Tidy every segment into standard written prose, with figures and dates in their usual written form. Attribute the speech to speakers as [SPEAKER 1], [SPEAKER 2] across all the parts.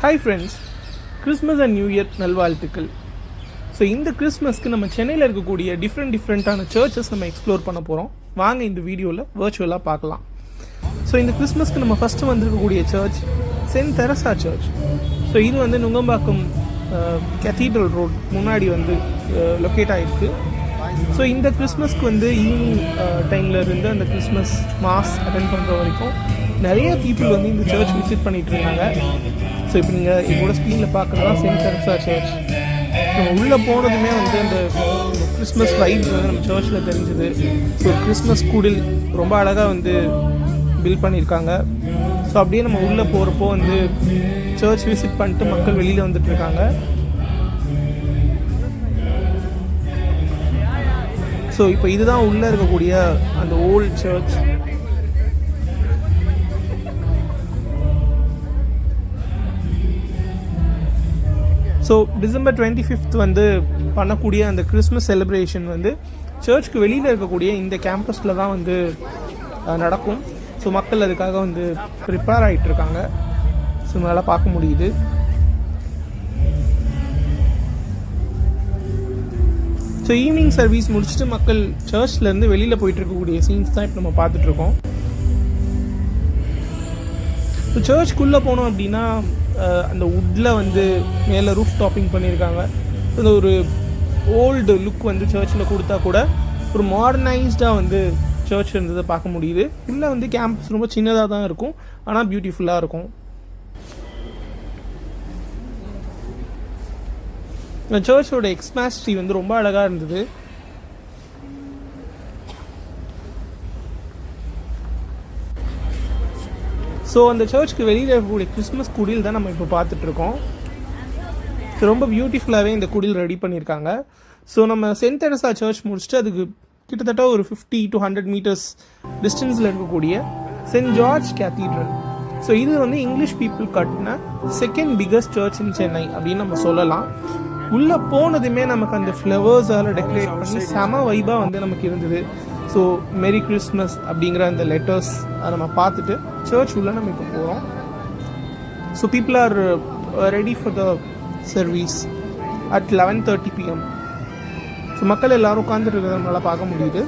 [SPEAKER 1] Hi friends, Christmas and new year நல்வாழ்த்துக்கள். So இந்த கிறிஸ்மஸ்க்கு நம்ம சென்னையில் இருக்கக்கூடிய டிஃப்ரெண்ட்டான சர்ச்சஸ் நம்ம எக்ஸ்ப்ளோர் பண்ண போகிறோம். வாங்க இந்த வீடியோவில் வர்ச்சுவலாக பார்க்கலாம். ஸோ இந்த கிறிஸ்மஸ்க்கு நம்ம ஃபஸ்ட்டு வந்திருக்கக்கூடிய church saint Teresa church. So இது வந்து நுங்கம்பாக்கம் கேத்தீட்ரல் ரோட் முன்னாடி வந்து லொக்கேட் ஆகிருக்கு. ஸோ இந்த கிறிஸ்மஸ்க்கு வந்து ஈவினிங் டைமில் இருந்து அந்த கிறிஸ்மஸ் மாஸ் அட்டென்ட் பண்ணுற வரைக்கும் நிறைய பீப்புள் வந்து இந்த சர்ச் விசிட் பண்ணிகிட்டு இருந்தாங்க. ஸோ இப்போ நீங்கள் எங்களோட ஸ்க்ரீனில் பார்க்குறதா சென்ட் தெரசா சர்ச். நம்ம உள்ளே போனதுமே வந்து அந்த கிறிஸ்மஸ் வைப் வந்து நம்ம சர்ச்சில் தெரிஞ்சுது. ஸோ கிறிஸ்மஸ் குடில் ரொம்ப அழகாக வந்து பில்ட் பண்ணியிருக்காங்க. ஸோ அப்படியே நம்ம உள்ளே போகிறப்போ வந்து சர்ச் விசிட் பண்ணிட்டு மக்கள் வெளியில் வந்துட்டுருக்காங்க. ஸோ இப்போ இதுதான் உள்ளே இருக்கக்கூடிய அந்த ஓல்ட் சர்ச். ஸோ டிசம்பர் 25 வந்து பண்ணக்கூடிய அந்த கிறிஸ்மஸ் செலிப்ரேஷன் வந்து சர்ச்சுக்கு வெளியில் இருக்கக்கூடிய இந்த கேம்பஸில் தான் வந்து நடக்கும். ஸோ மக்கள் அதுக்காக வந்து ப்ரிப்பேர் ஆகிட்டுருக்காங்க. ஸோ நல்லா பார்க்க முடியுது. ஸோ ஈவினிங் சர்வீஸ் முடிச்சுட்டு மக்கள் சர்ச்லேருந்து வெளியில் போயிட்டு இருக்கக்கூடிய சீன்ஸ் தான் இப்போ நம்ம பார்த்துட்ருக்கோம். ஸோ சர்ச்சுக்குள்ளே போனோம் அப்படின்னா அந்த வுட்டில் வந்து மேலே ரூஃப் டாப்பிங் பண்ணியிருக்காங்க. அந்த ஒரு ஓல்டு லுக் வந்து சர்ச்சில் கொடுத்தா கூட ஒரு மாடர்னைஸ்டாக வந்து சர்ச் இருந்ததை பார்க்க முடியுது. உள்ளே வந்து கேம்பஸ் ரொம்ப சின்னதாக தான் இருக்கும், ஆனால் பியூட்டிஃபுல்லாக இருக்கும். சர்ச்சோட எக்ஸ்மாஸ்ட்ரி வந்து ரொம்ப அழகாக இருந்தது. ஸோ அந்த சர்ச்சுக்கு வெளியில் இருக்கக்கூடிய கிறிஸ்மஸ் குடில் தான் நம்ம இப்போ பார்த்துட்ருக்கோம். ஸோ ரொம்ப பியூட்டிஃபுல்லாகவே இந்த குடில் ரெடி பண்ணியிருக்காங்க. ஸோ நம்ம சென்ட் தெரசா சர்ச் முடிச்சுட்டு அதுக்கு கிட்டத்தட்ட ஒரு 50 to 100 மீட்டர்ஸ் டிஸ்டன்ஸில் இருக்கக்கூடிய சென்ட் ஜார்ஜ் கேத்தீட்ரல். ஸோ இது வந்து இங்கிலீஷ் பீப்புள் கட்டின செகண்ட் பிக்கஸ்ட் சர்ச் இன் சென்னை அப்படின்னு நம்ம சொல்லலாம். உள்ளே போனதுமே நமக்கு அந்த ஃப்ளவர்ஸால் டெக்கரேட் பண்ணி செம வைபாக வந்து நமக்கு இருந்தது. ஸோ மெரி கிறிஸ்மஸ் அப்படிங்கிற அந்த லெட்டர்ஸ் அதை நம்ம பார்த்துட்டு சர்ச் உள்ள நம்ம இப்போ போகிறோம். So people are ready for the service at 11:30 PM. So மக்கள் எல்லோரும் உட்காந்துட்டு இருக்கிறத நம்மளால் பார்க்க முடியுது.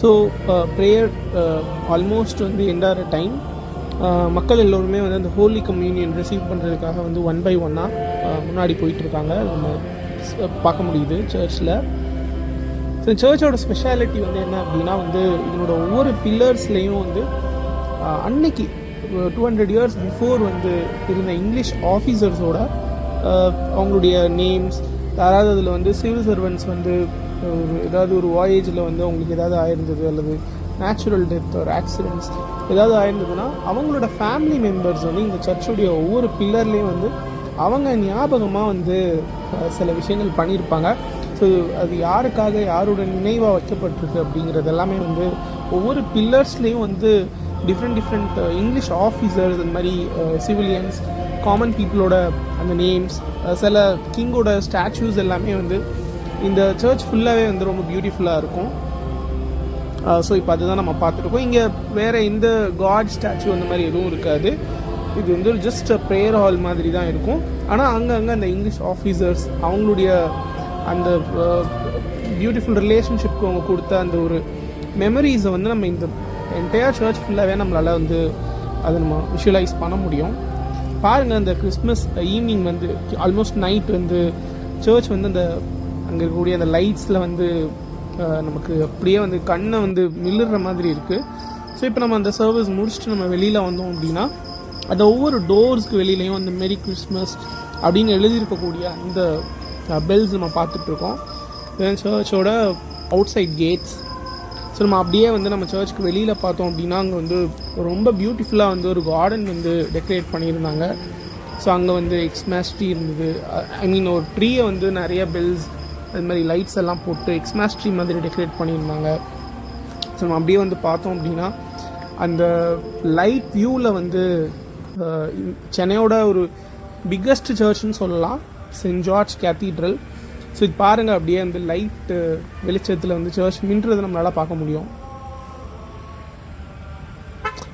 [SPEAKER 1] ஸோ ப்ரேயர் ஆல்மோஸ்ட் வந்து எண்டாகிற டைம். மக்கள் எல்லோருமே வந்து அந்த ஹோலி கம்யூனியன் ரிசீவ் பண்ணுறதுக்காக வந்து 1 by 1 முன்னாடி போயிட்டுருக்காங்க. நம்ம பார்க்க முடியுது சர்ச்சில். ஸோ சர்ச்சோட ஸ்பெஷாலிட்டி வந்து என்ன அப்படின்னா வந்து இதனோட ஒவ்வொரு பில்லர்ஸ்லேயும் வந்து அன்னைக்கு 200 years பிஃபோர் வந்து இருந்த இங்கிலீஷ் ஆஃபீஸர்ஸோட அவங்களுடைய நேம்ஸ், யாராவது அதில் வந்து சிவில் சர்வெண்ட்ஸ் வந்து ஏதாவது ஒரு வாயேஜில் வந்து அவங்களுக்கு ஏதாவது ஆயிருந்தது அல்லது நேச்சுரல் டெத் ஒரு ஆக்சிடென்ட்ஸ் ஏதாவது ஆயிருந்ததுன்னா அவங்களோட ஃபேமிலி மெம்பர்ஸ் வந்து இந்த சர்ச்சுடைய ஒவ்வொரு பில்லர்லேயும் வந்து அவங்க ஞாபகமாக வந்து சில விஷயங்கள் பண்ணியிருப்பாங்க. ஸோ அது யாருக்காக யாரோட நினைவாக வைக்கப்பட்டிருக்கு அப்படிங்கிறது எல்லாமே வந்து ஒவ்வொரு பில்லர்ஸ்லேயும் வந்து டிஃப்ரெண்ட் இங்கிலீஷ் ஆஃபீஸர்ஸ் அந்த மாதிரி சிவிலியன்ஸ் காமன் பீப்புளோட அந்த நேம்ஸ், சில கிங்கோட ஸ்டாச்சூஸ் எல்லாமே வந்து இந்த சர்ச் ஃபுல்லாகவே வந்து ரொம்ப பியூட்டிஃபுல்லாக இருக்கும். ஸோ இப்போ அதுதான் நம்ம பார்த்துருக்கோம். இங்கே வேறு எந்த காட் ஸ்டாச்சு அந்த மாதிரி எதுவும் இருக்காது. இது வந்து ஜஸ்ட் ப்ரேயர் ஹால் மாதிரி தான் இருக்கும். ஆனால் அங்கங்கே அந்த இங்கிலீஷ் ஆஃபீஸர்ஸ் அவங்களுடைய அந்த பியூட்டிஃபுல் ரிலேஷன்ஷிப்க்கு அவங்க கொடுத்த அந்த ஒரு மெமரிஸை வந்து நம்ம இந்த என்டையர் சர்ச் ஃபுல்லாகவே நம்மளால் வந்து அதை நம்ம விஷுவலைஸ் பண்ண முடியும். பாருங்கள், அந்த கிறிஸ்மஸ் ஈவினிங் வந்து ஆல்மோஸ்ட் நைட் வந்து சர்ச் வந்து அந்த அங்கே இருக்கக்கூடிய அந்த லைட்ஸில் வந்து நமக்கு அப்படியே வந்து கண்ணை வந்து மில்லுற மாதிரி இருக்குது. ஸோ இப்போ நம்ம அந்த சர்வீஸ் முடிச்சுட்டு நம்ம வெளியில் வந்தோம் அப்படின்னா அந்த ஒவ்வொரு டோர்ஸ்க்கு வெளியிலையும் அந்த மெரி கிறிஸ்மஸ் அப்படின்னு எழுதியிருக்கக்கூடிய அந்த பெல்ஸ் நம்ம பார்த்துட்ருக்கோம். தென் சர்ச்சோட அவுட் சைட் கேட்ஸ். ஸோ நம்ம அப்படியே வந்து நம்ம சர்ச்சுக்கு வெளியில் பார்த்தோம் அப்படின்னா அங்கே வந்து ரொம்ப பியூட்டிஃபுல்லாக வந்து ஒரு கார்டன் வந்து டெக்கரேட் பண்ணியிருந்தாங்க. ஸோ அங்கே வந்து எக்ஸ்மாஸ் ட்ரீ இருந்தது. ஒரு ட்ரீயை வந்து நிறைய பெல்ஸ் அது மாதிரி லைட்ஸ் எல்லாம் போட்டு எக்ஸ்மாஸ் ட்ரீ மாதிரி டெக்கரேட் பண்ணியிருந்தாங்க. ஸோ நம்ம அப்படியே வந்து பார்த்தோம் அப்படின்னா அந்த லைட் வியூவில் வந்து சென்னையோட ஒரு பிக்கஸ்ட் சர்ச்னு சொல்லலாம், சென்ட் ஜார்ஜ் கேத்தீட்ரல். ஸோ இது பாருங்கள், அப்படியே அந்த லைட்டு வெளிச்சத்தில் வந்து சர்ச் மின்றதை நம்மளால் பார்க்க முடியும்.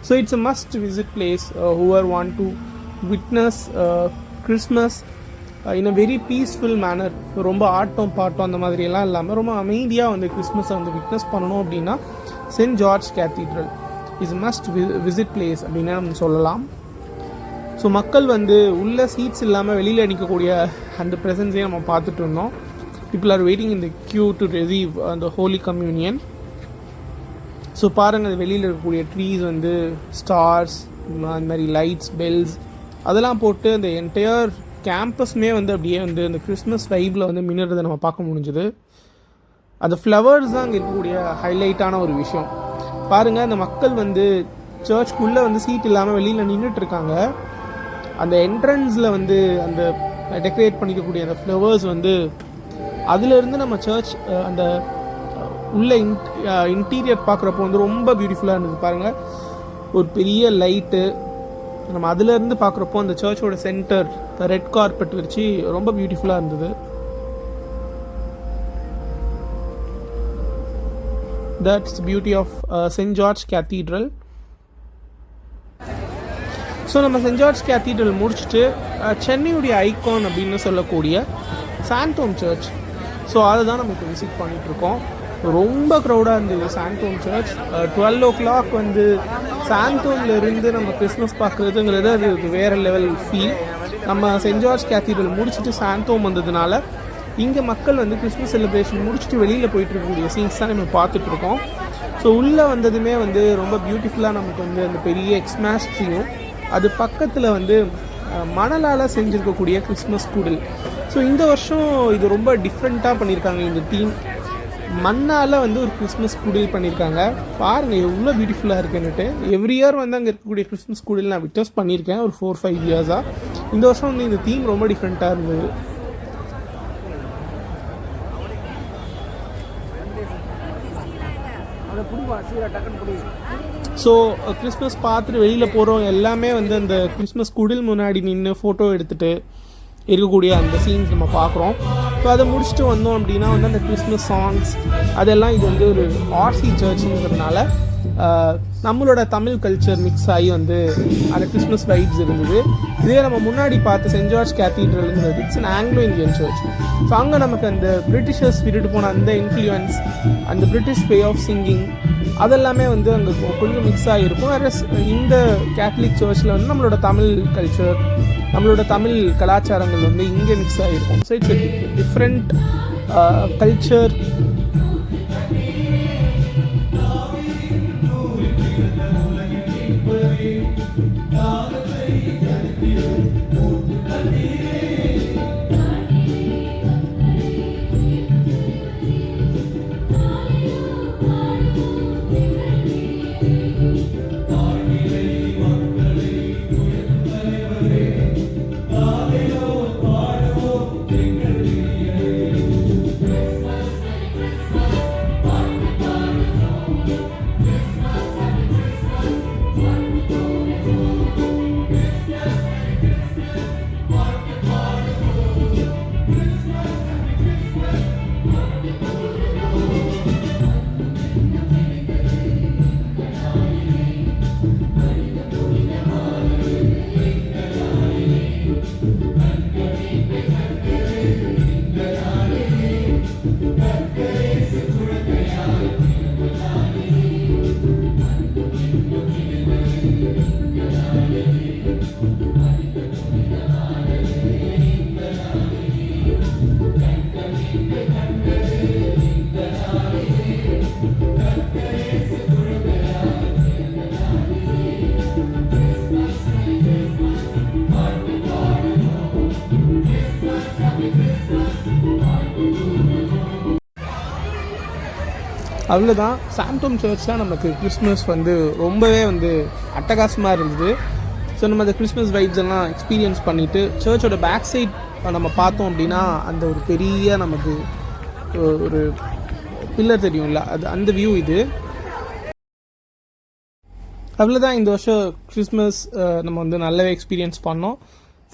[SPEAKER 1] So it's a must visit place whoever want to witness Christmas in a very peaceful manner. ரொம்ப ஆட்டம் பாட்டம் அந்த மாதிரியெல்லாம் இல்லாமல் ரொம்ப அமைதியாக வந்து கிறிஸ்மஸை வந்து விட்னஸ் பண்ணணும் அப்படின்னா saint George cathedral is must visit place அப்படின்னு நம்ம சொல்லலாம். ஸோ மக்கள் வந்து உள்ள சீட்ஸ் இல்லாமல் வெளியில் நிற்கக்கூடிய அந்த ப்ரெசன்ஸையும் நம்ம பார்த்துட்டு இருந்தோம். People are waiting in the queue to receive அந்த ஹோலி கம்யூனியன். ஸோ பாருங்கள், வெளியில் இருக்கக்கூடிய ட்ரீஸ் வந்து ஸ்டார்ஸ் அந்த மாதிரி லைட்ஸ் பெல்ஸ் அதெல்லாம் போட்டு அந்த என்டையர் கேம்பஸ்மே வந்து அப்படியே வந்து அந்த கிறிஸ்மஸ் வைப்பில் வந்து மின்னுறதை நம்ம பார்க்க முடிஞ்சுது. அந்த ஃப்ளவர்ஸ் தான் அங்கே இருக்கக்கூடிய ஹைலைட்டான ஒரு விஷயம். பாருங்கள், அந்த மக்கள் வந்து சர்ச்சுக்குள்ளே வந்து சீட் இல்லாமல் வெளியில் நின்றுட்டுருக்காங்க. அந்த என்ட்ரன்ஸில் வந்து அந்த டெக்கரேட் பண்ணிக்கக்கூடிய அந்த ஃப்ளவர்ஸ் வந்து அதிலேருந்து நம்ம சர்ச் அந்த உள்ள இன்டீரியர் பார்க்குறப்போ வந்து ரொம்ப பியூட்டிஃபுல்லாக இருந்தது. பாருங்கள், ஒரு பெரிய லைட்டு நம்ம அதிலேருந்து பார்க்குறப்போ அந்த சர்ச்சோட சென்டர் ரெட் கார்பெட் வச்சு ரொம்ப பியூட்டிஃபுல்லாக இருந்தது. That's beauty of saint George cathedral. So நம்ம சென்ட் ஜார்ஜ் கேத்தீட்ரல் முடிச்சுட்டு சென்னையுடைய ஐகான் அப்படின்னு சொல்லக்கூடிய சாந்தோம் சர்ச், ஸோ அதை தான் நம்ம இப்போ விசிட் பண்ணிகிட்ருக்கோம். ரொம்ப க்ரௌடாக இருந்தது சாந்தோம் சர்ச். 12 o'clock வந்து சாந்தோம்லேருந்து நம்ம கிறிஸ்மஸ் பார்க்குறதுங்கிறது அது வேறு லெவல் ஃபீல். நம்ம சென்ட் ஜார்ஜ் கேத்தீட்ரல் முடிச்சுட்டு சாந்தோம் வந்ததுனால இங்கே மக்கள் வந்து கிறிஸ்மஸ் செலிப்ரேஷன் முடிச்சுட்டு வெளியில் போயிட்டு இருக்கக்கூடிய சீன்ஸ் தான் நம்ம பார்த்துட்ருக்கோம். ஸோ உள்ளே வந்ததுமே வந்து ரொம்ப பியூட்டிஃபுல்லாக நமக்கு வந்து அந்த பெரிய எக்ஸ்மாஸ் ட்ரீயும் அது பக்கத்தில் வந்து மணலால் செஞ்சுருக்கக்கூடிய கிறிஸ்மஸ் குடில். ஸோ இந்த வருஷம் இது ரொம்ப டிஃப்ரெண்ட்டாக பண்ணியிருக்காங்க. இந்த தீம் மண்ணால் வந்து ஒரு கிறிஸ்மஸ் குடில் பண்ணியிருக்காங்க. பாருங்கள் எவ்வளோ பியூட்டிஃபுல்லாக இருக்குன்னுட்டு. எவ்ரி இயர் வந்து அங்கே இருக்கக்கூடிய கிறிஸ்மஸ் குடில் நான் விட்னஸ் பண்ணியிருக்கேன் ஒரு 4-5 இயர்ஸாக. இந்த வருஷம் வந்து இந்த தீம் ரொம்ப டிஃப்ரெண்ட்டாக இருந்தது. ஸோ கிறிஸ்மஸ் பார்த்துட்டு வெளியில் போகிறோம் எல்லாமே வந்து அந்த கிறிஸ்மஸ் குடில் முன்னாடி நின்று ஃபோட்டோ எடுத்துகிட்டு இருக்கக்கூடிய அந்த சீன்ஸ் நம்ம பார்க்குறோம். ஸோ அதை முடிச்சுட்டு வந்தோம் அப்படின்னா வந்து அந்த கிறிஸ்மஸ் சாங்ஸ் அதெல்லாம் இது வந்து ஒரு ஆர்சி சர்ச்சுங்கிறதுனால நம்மளோட தமிழ் கல்ச்சர் மிக்ஸ் ஆகி வந்து அந்த கிறிஸ்மஸ் வைப்ஸ் இருந்தது. இதே நம்ம முன்னாடி பார்த்த சென்ட் ஜார்ஜ் கேத்தீட்ரலுங்கிறது it's an Anglo Indian church. So அங்கே நமக்கு அந்த பிரிட்டிஷர்ஸ் விட்டுட்டு போன அந்த இன்ஃப்ளூயன்ஸ், அந்த பிரிட்டிஷ் வே ஆஃப் சிங்கிங் அதெல்லாமே வந்து அங்கே கொஞ்சம் மிக்ஸ் ஆகிருக்கும். வேற இந்த கேத்தலிக் சர்ச்சில் வந்து நம்மளோட தமிழ் கல்ச்சர், நம்மளோட தமிழ் கலாச்சாரங்கள் வந்து இங்கே மிக்ஸ் ஆகிருக்கும். So it's different culture. அவ்வளோதான். சாந்தோம் சர்ச் தான் நமக்கு கிறிஸ்மஸ் வந்து ரொம்பவே வந்து அட்டகாசமாக இருந்தது. ஸோ நம்ம அந்த கிறிஸ்மஸ் வைப்ஸ் எல்லாம் எக்ஸ்பீரியன்ஸ் பண்ணிவிட்டு சர்ச்சோட பேக் சைட் நம்ம பார்த்தோம் அப்படின்னா அந்த ஒரு பெரிய நமக்கு ஒரு பில்லர் தெரியும்ல, அது அந்த வியூ இது. அவ்வளோதான். இந்த வருஷம் கிறிஸ்மஸ் நம்ம வந்து நல்லாவே எக்ஸ்பீரியன்ஸ் பண்ணோம்.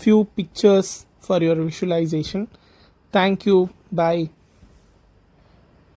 [SPEAKER 1] ஃபியூ பிக்சர்ஸ் ஃபார் யுவர் விஷுவலைசேஷன். தேங்க்யூ. பாய்.